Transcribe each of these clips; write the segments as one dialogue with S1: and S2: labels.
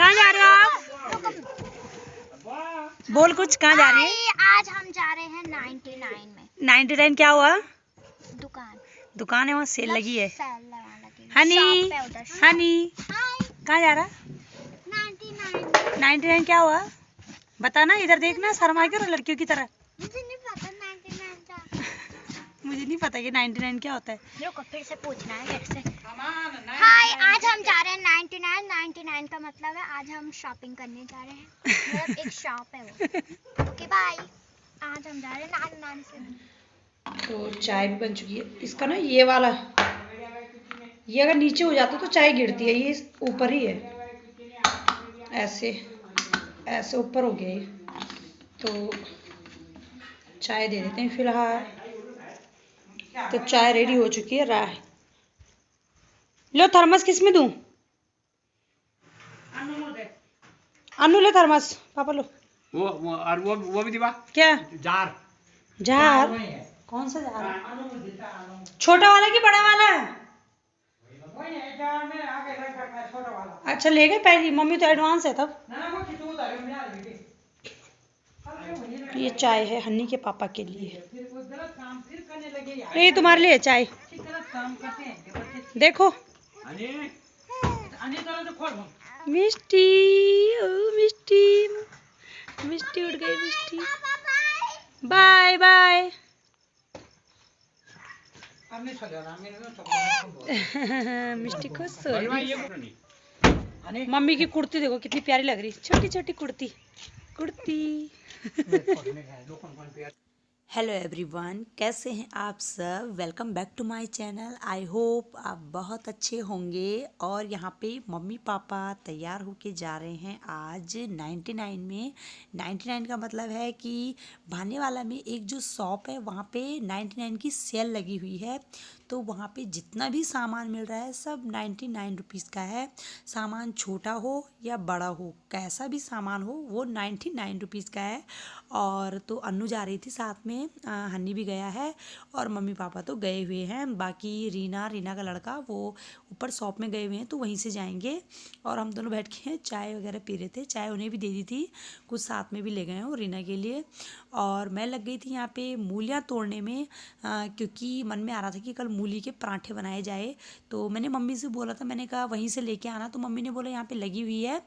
S1: कहाँ जा रहे हो आप? बोल कुछ, कहाँ जा रही है?
S2: आज हम जा रहे हैं 99 में।
S1: 99 क्या हुआ?
S2: दुकान
S1: है, वहाँ सेल लगी है।
S2: हनी
S1: हनी कहाँ जा रहा? 99 क्या हुआ बताना, इधर देखना, शर्मा क्यों लड़कियों की तरह।
S2: मुझे नहीं पता 99 का।
S1: मुझे नहीं पता कि 99 क्या होता है।
S2: रुको फिर से पूछना है मेरे से। हाय, आज हम जा रहे हैं 99 का मतलब है आज हम शॉपिंग करने जा रहे हैं। मतलब एक शॉप है वो। Okay bye. आज हम जा रहे हैं 99 से।
S1: तो चाय भी बन चुकी है। इसका ना ये वाला, ये अगर नीचे हो जाता तो चाय गिरती है, ये ऊपर ही है, ऐसे ऐसे ऊपर हो गया ये। तो चाय दे देते हैं फिलहाल। तो चाय रेडी हो चुकी है। राय लो, थर्मस किस में दूं? अनु ले थर्मस, पापा लो।
S3: वो भी दिवा
S1: क्या?
S3: Jar
S1: jar? कौन सा जार? छोटा वाला कि बड़ा वाला? अच्छा ले गए पहले, मम्मी तो एडवांस है तब। ये चाय है हन्नी के पापा के लिए। ये तुम्हारे लिए चाय, देखो। मिष्टी, ओ मिष्टी, मिष्टी उड़ गई मिष्टी। Bye bye. मिष्टी को सो रही। मम्मी की कुर्ती देखो कितनी प्यारी लग रही, छोटी छोटी कुर्ती कुर्ती। हेलो एवरीवन, कैसे हैं आप सब? Welcome back to my channel. I hope आप बहुत अच्छे होंगे। और यहाँ पे मम्मी पापा तैयार होके जा रहे हैं आज 99 में। 99 का मतलब है कि भानेवाला में एक जो शॉप है वहाँ पे 99 की सेल लगी हुई है। तो वहाँ पे जितना भी सामान मिल रहा है सब 99 रुपीज़ का है। सामान छोटा हो या बड़ा हो, कैसा भी सामान हो वो 99 रुपीज़ का है। और तो अन्नू जा रही थी साथ में, हन्नी भी गया है और मम्मी पापा तो गए हुए हैं। बाकी रीना का लड़का वो ऊपर शॉप में गए हुए हैं, तो वहीं से जाएंगे। और हम दोनों बैठ के चाय वगैरह पी रहे थे। चाय उन्हें भी दे दी थी, कुछ साथ में भी ले गए हैं रीना के लिए। और मैं लग गई थी यहाँ पे मूलियाँ तोड़ने में, क्योंकि मन में आ रहा था कि कल मूली के पराठे बनाए जाए। तो मैंने मम्मी से बोला था, मैंने कहा वहीं से लेके आना। तो मम्मी ने बोला यहाँ पे लगी हुई है,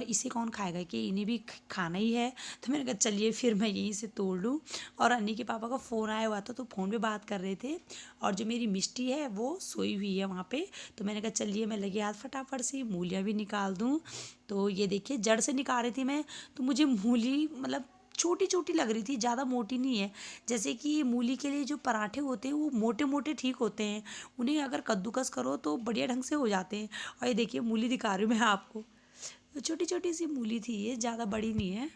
S1: इसे कौन खाएगा, कि इन्हें भी खाना ही है। तो मैंने कहा चलिए फिर मैं यहीं से तोड़ लूँ। और अन्नी के पापा का फ़ोन आया हुआ था तो फ़ोन पे बात कर रहे थे। और जो मेरी मिष्टी है वो सोई हुई है वहाँ पे। तो मैंने कहा चलिए मैं लगे हाथ फटाफट से मूलियाँ भी निकाल दूँ। तो ये देखिए जड़ से निकाल रही थी मैं, तो मुझे मूली मतलब छोटी छोटी लग रही थी, ज़्यादा मोटी नहीं है। जैसे कि मूली के लिए जो पराठे होते हैं वो मोटे मोटे ठीक होते हैं, उन्हें अगर कद्दूकस करो तो बढ़िया ढंग से हो जाते हैं। और ये देखिए मूली दिखा रही हूँ मैं आपको, तो छोटी छोटी सी मूली थी ये, ज़्यादा बड़ी नहीं है।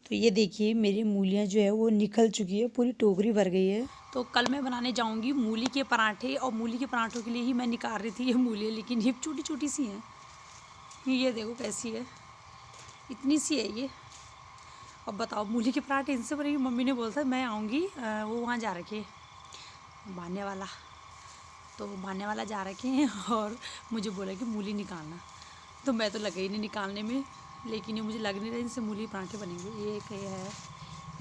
S1: तो ये देखिए मेरी मूलियाँ जो है वो निकल चुकी है, पूरी टोकरी भर गई है। तो कल मैं बनाने जाऊँगी मूली के पराठे, और मूली के पराठों के लिए ही मैं निकाल रही थी ये मूलियाँ, लेकिन ये छोटी छोटी सी हैं। ये देखो कैसी है, इतनी सी है ये। अब बताओ मूली के पराठे इनसे बनेंगे? मम्मी ने बोला था मैं आऊँगी, वो वहाँ जा रखे भाने वाला, तो भाने वाला जा रखे हैं और मुझे बोला कि मूली निकालना। तो मैं तो लगा ही नहीं निकालने में, लेकिन ये मुझे लग नहीं रहा इनसे मूली पराठे बनेंगे। एक ये है,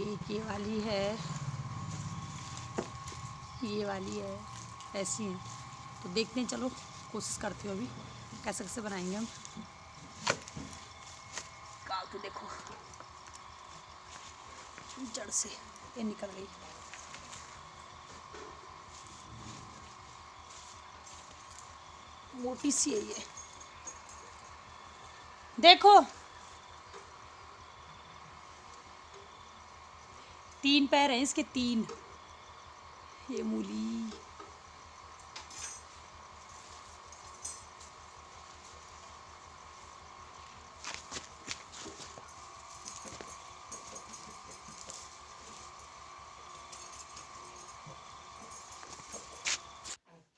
S1: एक ये वाली है, ये वाली है, ऐसी हैं। तो देखते हैं, चलो कोशिश करते हो अभी कैसे कैसे बनाएंगे हम। काल तो देखो जड़ से ये निकल गई। मोटी सी है ये, देखो 3 पैर हैं इसके, 3। ये मूली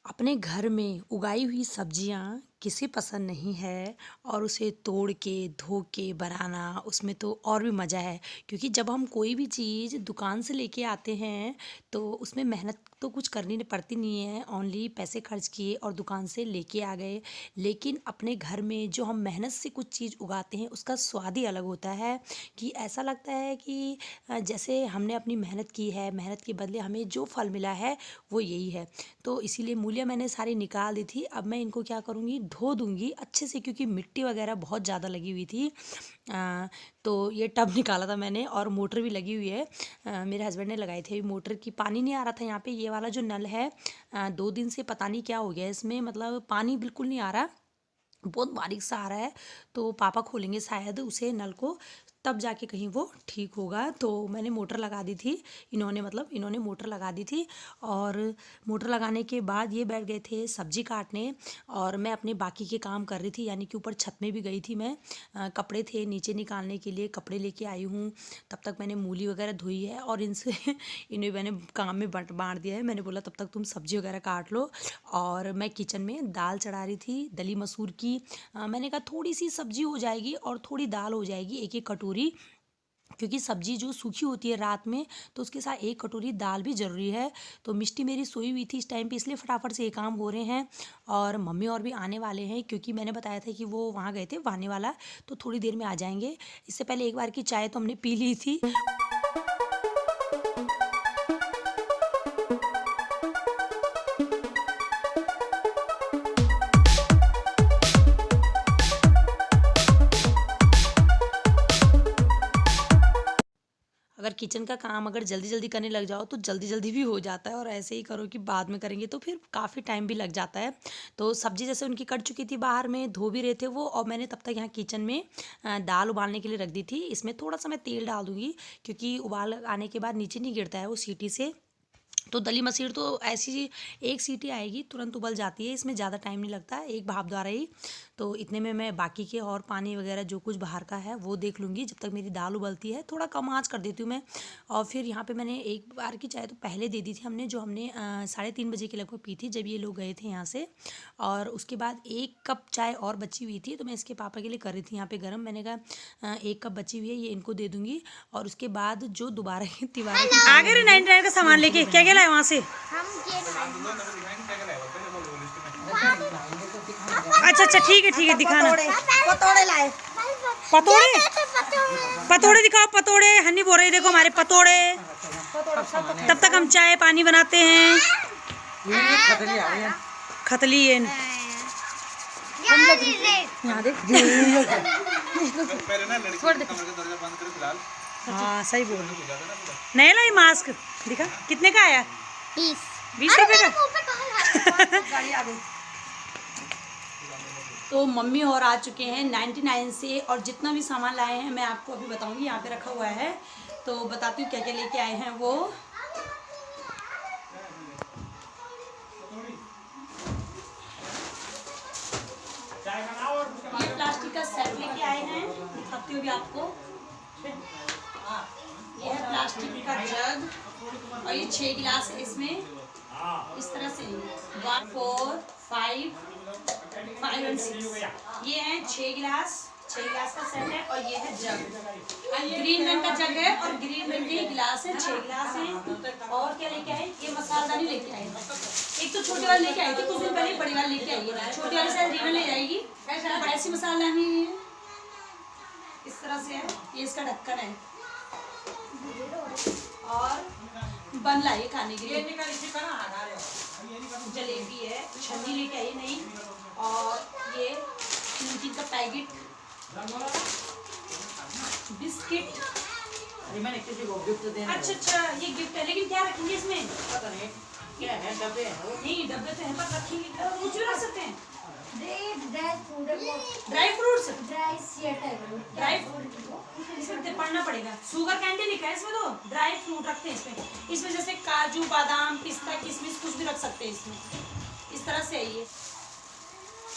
S1: अपने घर में उगाई हुई सब्जियां किसे पसंद नहीं है, और उसे तोड़ के धो के बनाना उसमें तो और भी मज़ा है। क्योंकि जब हम कोई भी चीज़ दुकान से लेके आते हैं तो उसमें मेहनत तो कुछ करनी पड़ती नहीं है, ओनली पैसे खर्च किए और दुकान से लेके आ गए। लेकिन अपने घर में जो हम मेहनत से कुछ चीज़ उगाते हैं उसका स्वाद ही अलग होता है, कि ऐसा लगता है कि जैसे हमने अपनी मेहनत की है, मेहनत के बदले हमें जो फल मिला है वो यही है। तो इसीलिए मूलियाँ मैंने सारी निकाल दी थी। अब मैं इनको क्या करूँगी, धो दूँगी अच्छे से, क्योंकि मिट्टी वगैरह बहुत ज़्यादा लगी हुई थी। तो ये टब निकाला था मैंने, और मोटर भी लगी हुई है, मेरे हस्बैंड ने लगाई थी। अभी मोटर की पानी नहीं आ रहा था यहाँ पे। ये वाला जो नल है 2 दिन से पता नहीं क्या हो गया इसमें, मतलब पानी बिल्कुल नहीं आ रहा, बहुत बारीक सा आ रहा है। तो पापा खोलेंगे शायद उसे नल को, तब जाके कहीं वो ठीक होगा। तो मैंने मोटर लगा दी थी, इन्होंने मोटर लगा दी थी। और मोटर लगाने के बाद ये बैठ गए थे सब्जी काटने, और मैं अपने बाकी के काम कर रही थी, यानी कि ऊपर छत में भी गई थी मैं। कपड़े थे नीचे निकालने के लिए, कपड़े लेके आई हूँ। तब तक मैंने मूली वगैरह धोई है, और इनसे इन्हें मैंने काम में बांट दिया है। मैंने बोला तब तक तुम सब्जी वगैरह काट लो, और मैं किचन में दाल चढ़ा रही थी दली मसूर की। मैंने कहा थोड़ी सी सब्जी हो जाएगी और थोड़ी दाल हो जाएगी, एक एक कटोरी, क्योंकि सब्जी जो सूखी होती है रात में तो उसके साथ एक कटोरी दाल भी ज़रूरी है। तो मिष्टी मेरी सोई हुई थी इस टाइम पे, इसलिए फटाफट से ये काम हो रहे हैं। और मम्मी और भी आने वाले हैं, क्योंकि मैंने बताया था कि वो वहाँ गए थे वाने वाला, तो थोड़ी देर में आ जाएंगे। इससे पहले एक बार की चाय तो हमने पी ली थी। अगर किचन का काम अगर जल्दी जल्दी करने लग जाओ तो जल्दी जल्दी भी हो जाता है, और ऐसे ही करो कि बाद में करेंगे तो फिर काफ़ी टाइम भी लग जाता है। तो सब्ज़ी जैसे उनकी कट चुकी थी, बाहर में धो भी रहे थे वो, और मैंने तब तक यहाँ किचन में दाल उबालने के लिए रख दी थी। इसमें थोड़ा सा मैं तेल डाल दूँगी, क्योंकि उबाल आने के बाद नीचे नहीं गिरता है वो सीटी से। तो दली मसूर तो ऐसी एक सीटी आएगी तुरंत उबल जाती है, इसमें ज़्यादा टाइम नहीं लगता, एक भाप द्वारा ही। तो इतने में मैं बाकी के और पानी वगैरह जो कुछ बाहर का है वो देख लूँगी, जब तक मेरी दाल उबलती है। थोड़ा कम आंच कर देती हूँ मैं। और फिर यहाँ पे मैंने एक बार की चाय तो पहले दे दी थी हमने, जो हमने 3:30 बजे के लगभग पी थी जब ये लोग गए थे यहाँ से। और उसके बाद 1 कप चाय और बची हुई थी, तो मैं इसके पापा के लिए कर रही थी यहाँ पे गर्म। मैंने कहा 1 कप बची हुई है, ये इनको दे दूँगी। और उसके बाद जो दोबारा आगे 99 का सामान लेके क्या क्या लाए वहाँ से? अच्छा ठीक है दिखाना।
S4: पतोड़े लाए,
S1: पतोड़े दिखाओ, पतोड़े हनी बोल रही, देखो हमारे पतोड़े। तब तक हम चाय पानी बनाते हैं। खतली है यहाँ देख। हाँ सही बोल, नया लाई मास्क दिखा, कितने का आया? 20 रुपए का। तो मम्मी और आ चुके हैं 99 से, और जितना भी सामान लाए हैं मैं आपको अभी बताऊंगी, यहाँ पे रखा हुआ है। तो बताती हूँ क्या क्या लेके आए हैं वो। ये प्लास्टिक का सेट लेके आए हैं, दिखाती हूँ भी आपको। ये है प्लास्टिक का जग, और ये 6 गिलास है इसमें, इस तरह से 1 4 5 और 6। ये है 6 गिलास का सेट है, और ये है जग, ग्रीन रंग का जग है और ग्रीन रंग के गिलास है, 6 गिलास हैं। और क्या लेके आए? ये मसालदानी लेके आए। एक तो छोटे वाले लेके आई थी कुछ दिन पहले, बड़ी वाली लेके आई है। छोटे वाले शायद रीवन ले जाएगी। ऐसी मसालदानी इस तरह से है, ये इसका ढक्कन है। और बन लाइए खाने के लिए, जलेबी है, छन्नी लेके आई नहीं, और ये नमकीन का पैकेट, बिस्किट। अच्छा ये गिफ्ट है, लेकिन क्या रखेंगे इसमें पता नहीं, क्या है डब्बे हैं? नहीं डब्बे तो हैं पर रखेंगे कुछ भी रख सकते हैं। ड्राई फ्रूट्स इसमें पढ़ना पड़ेगा। शुगर कैंडी लिखा है इसमें, तो ड्राई फ्रूट रखते हैं इसमें जैसे काजू बादाम पिस्ता किशमिश कुछ भी रख सकते हैं इसमें। इस तरह से है ये।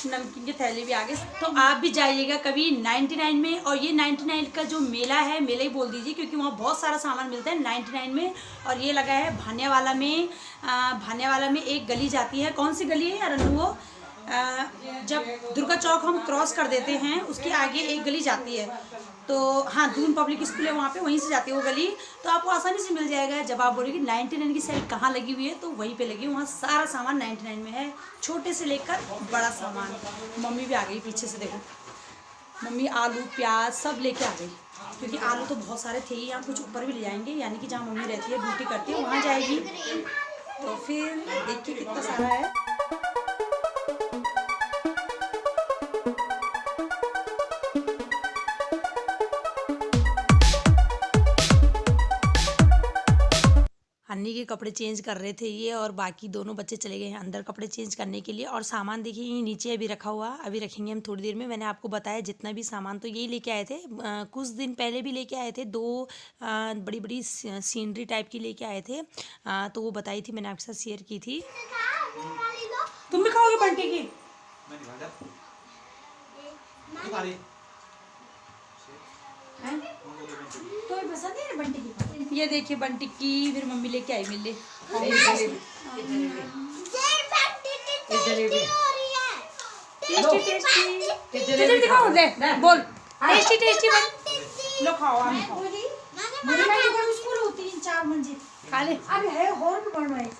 S1: नमकीन की थैली भी आ गई। तो आप भी जाइएगा कभी 99 में, और ये 99 का जो मेला है, मेला ही बोल दीजिए क्योंकि वहाँ बहुत सारा सामान मिलता है 99 में। और ये लगा है भानियावाला में। भानियावाला में एक गली जाती है, कौन सी गली है यार अन्नू? वो जब दुर्गा चौक हम क्रॉस कर देते हैं उसके आगे एक गली जाती है, तो हाँ दून पब्लिक स्कूल है वहाँ पे, वहीं से जाती है वो गली, तो आपको आसानी से मिल जाएगा। जब आप बोलेंगे 99 की सेल कहाँ लगी हुई है, तो वहीं पे लगी, वहाँ सारा सामान 99 में है, छोटे से लेकर बड़ा सामान। मम्मी भी आ गई पीछे से, देखो मम्मी आलू प्याज सब लेके आ गई, क्योंकि आलू तो बहुत सारे थे ही, यहाँ कुछ ऊपर भी ले जाएंगे, यानी कि जहाँ मम्मी रहती है ड्यूटी करती है वहाँ जाएगी। तो फिर देखिए कितना सारा है। अन्नी के कपड़े चेंज कर रहे थे ये, और बाकी दोनों बच्चे चले गए हैं अंदर कपड़े चेंज करने के लिए। और सामान देखिए ये नीचे अभी रखा हुआ, अभी रखेंगे हम थोड़ी देर में। मैंने आपको बताया जितना भी सामान तो यही लेके आए थे, कुछ दिन पहले भी लेके आए थे, दो बड़ी बड़ी सीनरी टाइप की लेके आए थे, तो वो बताई थी मैंने आपके साथ शेयर की थी। तुम भी खाओगे बंटी की? तो पसंद है बंटी की। ये देखिए बंटी की फिर मम्मी लेके आई मिले। बोल टेस्टी टेस्टी लो खाओ। स्कूल होती 4 मंजिल खा ले। अरे है और भी बनवाए,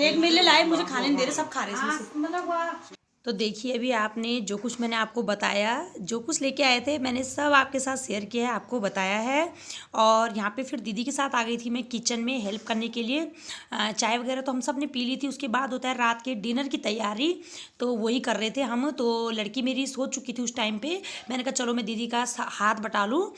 S1: एक मिले लाए, मुझे खाने नहीं दे रहे, सब खा रहे हैं मतलब। तो देखिए अभी आपने जो कुछ मैंने आपको बताया, जो कुछ लेके आए थे मैंने सब आपके साथ शेयर किया है, आपको बताया है। और यहाँ पे फिर दीदी के साथ आ गई थी मैं किचन में हेल्प करने के लिए। चाय वगैरह तो हम सब ने पी ली थी, उसके बाद होता है रात के डिनर की तैयारी, तो वही कर रहे थे हम। तो लड़की मेरी सो चुकी थी उस टाइम पे, मैंने कहा चलो मैं दीदी का हाथ बटा लूँ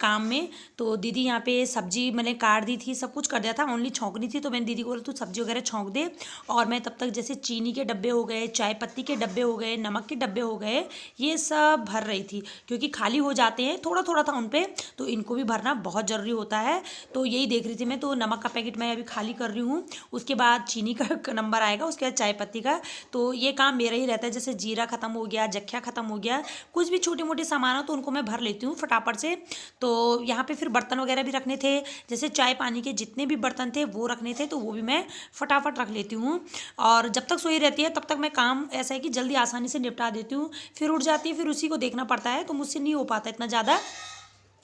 S1: काम में। तो दीदी यहाँ पे सब्जी मैंने काट दी थी, सब कुछ कर दिया था, ओनली छौंकनी थी। तो मैंने दीदी को बोला तू सब्जी वगैरह छौंक दे, और मैं तब तक जैसे चीनी के डब्बे हो गए, चाय पत्ती के डब्बे हो गए, नमक के डब्बे हो गए, ये सब भर रही थी, क्योंकि खाली हो जाते हैं, थोड़ा थोड़ा था उन पे, तो इनको भी भरना बहुत ज़रूरी होता है। तो यही देख रही थी मैं। तो नमक का पैकेट मैं अभी खाली कर रही हूँ, उसके बाद चीनी का नंबर आएगा, उसके बाद चाय पत्ती का। तो ये काम मेरा ही रहता है, जैसे जीरा ख़त्म हो गया, जख्या ख़त्म हो गया, कुछ भी छोटे मोटे सामान हो तो उनको मैं भर लेती हूँ फटाफट से। तो यहाँ पे फिर बर्तन वगैरह भी रखने थे, जैसे चाय पानी के जितने भी बर्तन थे वो रखने थे, तो वो भी मैं फटाफट रख लेती हूँ। और जब तक सोई रहती है तब तक मैं काम ऐसा है कि जल्दी आसानी से निपटा देती हूँ, फिर उठ जाती है, फिर उसी को देखना पड़ता है, तो मुझसे नहीं हो पाता इतना ज़्यादा,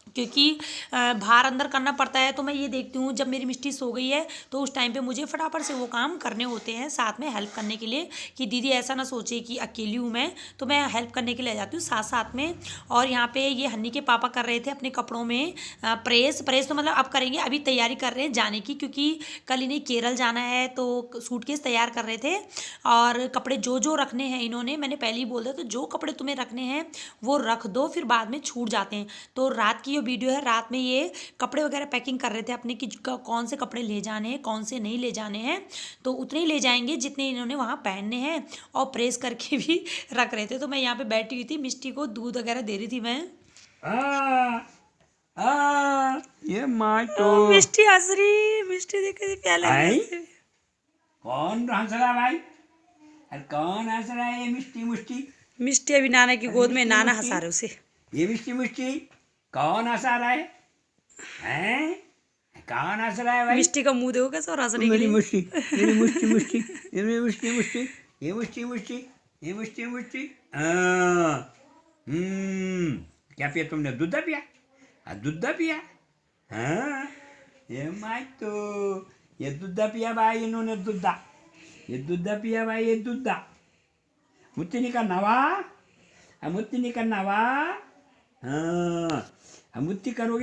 S1: क्योंकि बाहर अंदर करना पड़ता है। तो मैं ये देखती हूँ जब मेरी मिष्टी सो गई है तो उस टाइम पे मुझे फटाफट से वो काम करने होते हैं, साथ में हेल्प करने के लिए, कि दीदी ऐसा ना सोचे कि अकेली हूँ मैं, तो मैं हेल्प करने के लिए आ जाती हूँ साथ साथ में। और यहाँ पे ये हन्नी के पापा कर रहे थे अपने कपड़ों में प्रेस तो मतलब अब करेंगे, अभी तैयारी कर रहे हैं जाने की, क्योंकि कल इन्हें केरल जाना है, तो सूटकेस तैयार कर रहे थे। और कपड़े जो जो रखने हैं इन्होंने, मैंने पहले ही बोल दिया, तो जो कपड़े तुम्हें रखने हैं वो रख दो, फिर बाद में छूट जाते हैं। तो रात की वीडियो है, रात में ये कपड़े वगैरह पैकिंग कर रहे थे अपने कि कौन से कपड़े ले जाने हैं, कौन से नहीं ले जाने हैं, तो उतने ही ले जाएंगे जितने इन्होंने वहाँ पहनने हैं, और प्रेस करके भी रख रहे थे। तो मैं यहाँ पे बैठी हुई थी, मिष्टी को दूध वगैरह दे रही थी मैं।
S3: ये माय तो
S1: मिष्टी हंस रही, मिष्टी देख के प्याला
S3: कौन हंस रहा भाई? अरे कौन हंस रहा है? ये मिष्टी मुष्टी,
S1: मिष्टी अभी नाना की गोद में, नाना हंसा रहे उसे।
S3: ये मिष्टी मुष्टी कौन हंसा रहा है? हैं? कौन हंस रहा है भाई?
S1: मिष्टी का मुंह देखो कैसा हंसने के
S3: मेरी
S1: लिए।
S3: मुष्टी, मेरी मुष्टी मुष्टी, ये मेरी मुष्टी मुष्टी, ये मुष्टी मुष्टी, ये मुष्टी मुष्टी। क्या पिया तुमने? दूध पिया? दूध पिया? हाँ, ये माय तो ये दूध पिया भाई, इन्होंने दूध, ये दूध पिया भाई, ये दूध। मुत्ती का नवा, मुत्ती का नवा। हाँ, मुत्ती करोगे